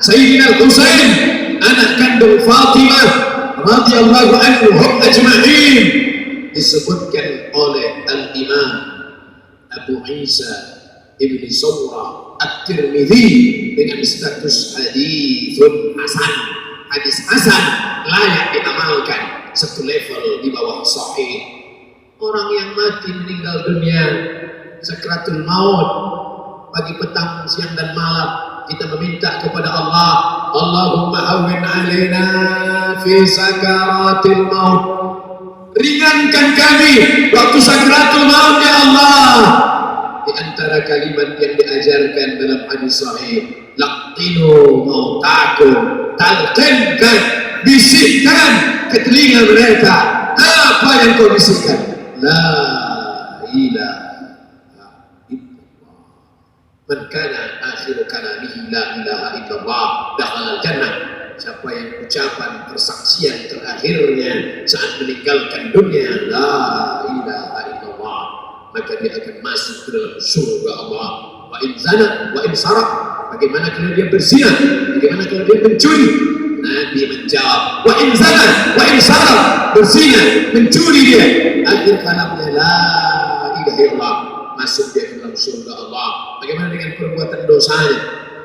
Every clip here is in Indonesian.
Sayyidina Al-Husain, anak kandung Fatimah radhiyallahu anhum ajma'in, disebutkan oleh Al-Imam Abu Isa Ibn Sawrah At-Tirmidzi dengan status haditsun hasan, hadis hasan, layak diamalkan, satu level di bawah sahih. Orang yang mati meninggal dunia sakratul maut, pagi petang siang dan malam kita meminta kepada Allah, Allahumma hawwin alaina fi sakaratil maut, ringankan kami waktu sakratul maut ya Allah. Di antara kalimat yang diajarkan dalam hadis sahih, laqinu mautakum, talqinkan, bisikkan ke telinga mereka. Apa yang kau bisikkan? La ilaha illallah. Man kana akhiru kalamihi la ilaha illallah dakhala al-jannah. Siapa yang ucapan persaksian terakhirnya saat meninggalkan dunia la ilaha illallah, maka dia akan masuk ke dalam surga Allah. Wa in zana wa in sarak, bagaimana kalau dia berzina, bagaimana kalau dia mencuri? Nabi menjawab, wa in zana wa in sarak, berzina, mencuri dia, akhir kalamnya la ilaha illallah, masuk dia ke dalam surga Allah. Bagaimana dengan perbuatan dosanya?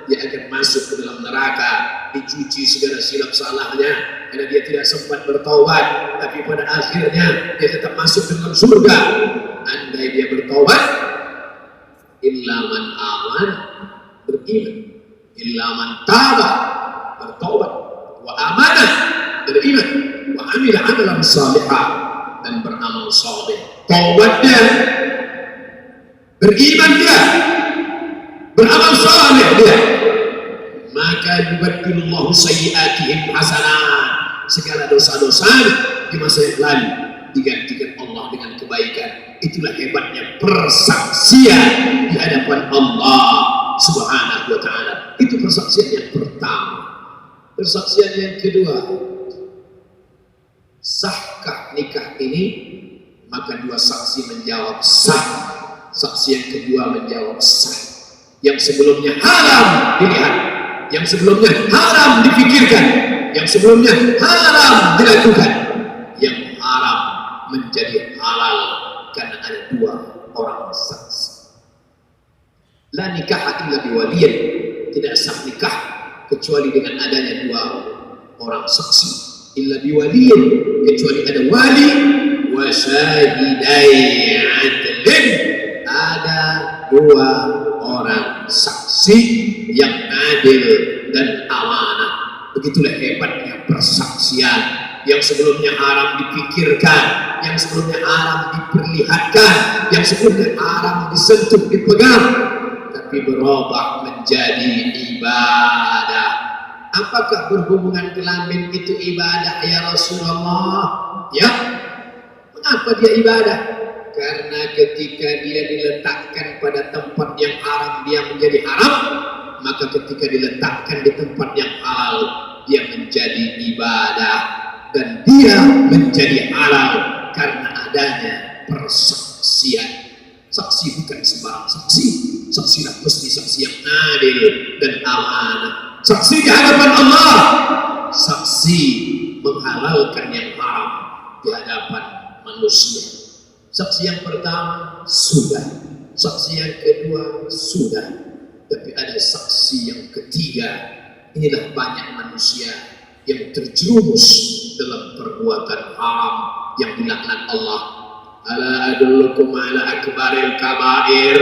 Dia akan masuk ke dalam neraka, dicuci segala silap salahnya karena dia tidak sempat bertaubat, tapi pada akhirnya dia tetap masuk ke dalam surga. Andai dia bertaubat, illa man aman, beriman, illa man taba, bertaubat, wa amanah, beriman, wa amila amalan salihah, dan beramal saleh. Taubatnya, beriman dia, beramal saleh dia, maka yubaddilullahu sayyi'atihim hasanat, segala dosa-dosa di masa yang lalu digantikan Allah dengan kebaikan. Itulah hebatnya persaksian di hadapan Allah Subhanahu wa ta'ala. Itu persaksian yang pertama. Persaksian yang kedua, sahkah nikah ini? Maka dua saksi menjawab sah. Saksi yang kedua menjawab sah. Yang sebelumnya haram dilihat, yang sebelumnya haram dipikirkan, yang sebelumnya haram dilakukan, yang haram menjadi halal karena ada dua orang saksi. La nikah illa biwaliyin, tidak sah nikah kecuali dengan adanya dua orang saksi. Illa biwaliyin, kecuali ada wali, wa syahidai adlin, ada dua orang saksi yang adil dan amanah. Begitulah hebatnya persaksian. Yang sebelumnya haram dipikirkan, yang sebelumnya haram diperlihatkan, yang sebelumnya haram disentuh, dipegang, tapi berubah menjadi ibadah. Apakah berhubungan kelamin itu ibadah ya Rasulullah? Ya. Mengapa dia ibadah? Karena ketika dia diletakkan pada tempat yang haram, dia menjadi haram. Maka ketika diletakkan di tempat yang halal, dia menjadi ibadah. Dan dia menjadi halal karena adanya persaksian. Saksi bukan sembarang saksi. Saksilah mesti saksi yang adil dan amanah. Saksi di hadapan Allah. Saksi menghalalkan yang haram di hadapan manusia. Saksi yang pertama sudah, saksi yang kedua sudah, tapi ada saksi yang ketiga. Inilah banyak manusia yang terjerumus dalam perbuatan haram yang dilaknat Allah. Ala adullukum ala akbaril kabair,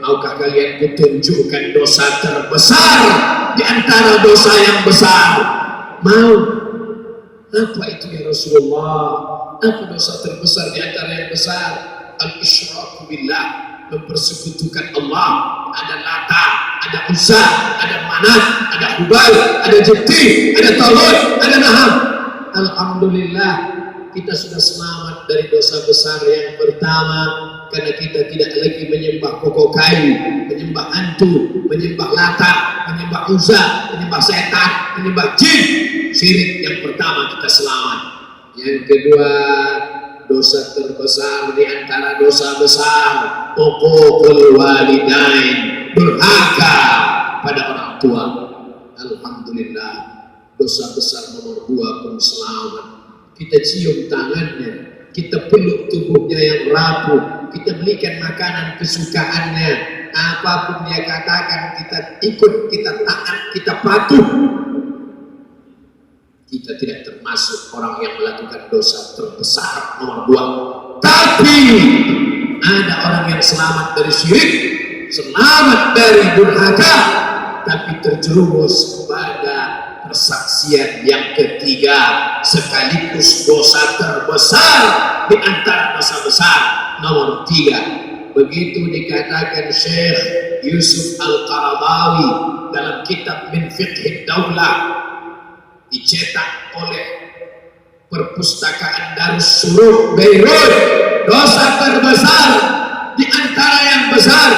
maukah kalian kutunjukkan dosa terbesar di antara dosa yang besar? Mau? Apa itu ya Rasulullah? Apa dosa terbesar di antara yang besar? Al-isyraku billah, mempersekutukan Allah. Ada Lata, ada Uzza, ada Manat, ada Hubal, ada Jibti, ada Talut, ada Naham. Alhamdulillah, kita sudah selamat dari dosa besar yang pertama, karena kita tidak lagi menyembah pokok kayu, menyembah hantu, menyembah Lata, menyembah Uzza, menyembah setan, menyembah jin. Syirik yang pertama kita selamat. Yang kedua, dosa terbesar di antara dosa besar, uququl walidain, durhaka pada orang tua. Alhamdulillah, dosa besar nomor 2 pun selamat. Kita cium tangannya, kita peluk tubuhnya yang rapuh, kita belikan makanan kesukaannya, apapun dia katakan kita ikut, kita taat, kita patuh. Kita tidak termasuk orang yang melakukan dosa terbesar nomor 2. Tapi ada orang yang selamat dari syirik, selamat dari durhaka, tapi terjerumus kepada persaksian yang ketiga, sekaligus dosa terbesar di antara dosa besar nomor 3. Begitu dikatakan Syekh Yusuf Al-Qaradawi dalam kitab Min Fiqh Daulah, dicetak oleh perpustakaan Darussuruh Beirut. Dosa terbesar di antara yang besar,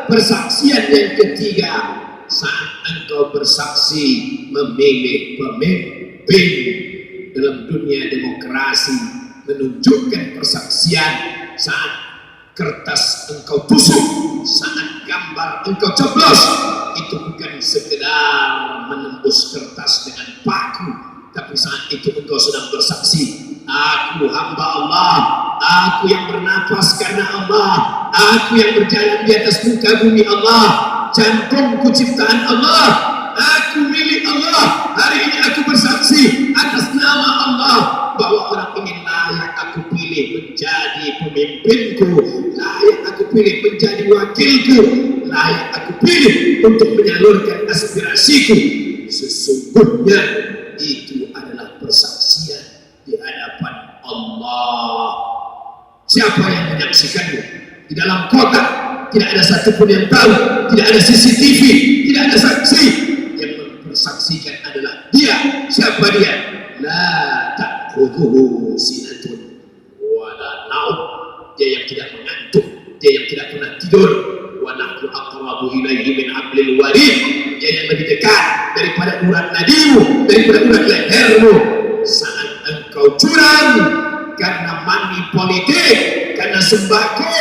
persaksian yang ketiga, saat engkau bersaksi memilih pemimpin dalam dunia demokrasi, menunjukkan persaksian saat kertas engkau tusuk, saat gambar engkau coblos, itu bukan sekedar menembus kertas dengan paku, tapi saat itu engkau sedang bersaksi, aku hamba Allah, aku yang bernapas karena Allah, aku yang berjalan di atas muka bumi Allah, jantungku ciptaan Allah, aku milik Allah. Hari ini aku bersaksi atas nama Allah bahwa orang ini layak aku pilih menjadi pemimpinku, layak aku pilih menjadi wakilku, layak aku pilih untuk menyalurkan aspirasiku. Sesungguhnya itu adalah persaksian di hadapan Allah. Siapa yang menyaksikannya? Di dalam kota tidak ada satupun yang tahu, tidak ada CCTV, tidak ada saksi. Yang mempersaksikan adalah dia. Siapa dia? La ta'khudhuhu sinatun wala naum. Dia yang tidak mengantuk, dia yang tidak pernah tidur. Wa nahnu aqrabu ilaihi min hablil warid. Dia yang lebih dekat daripada urat nadimu, daripada urat lehermu. Saat engkau curang karena money politik, karena sembako,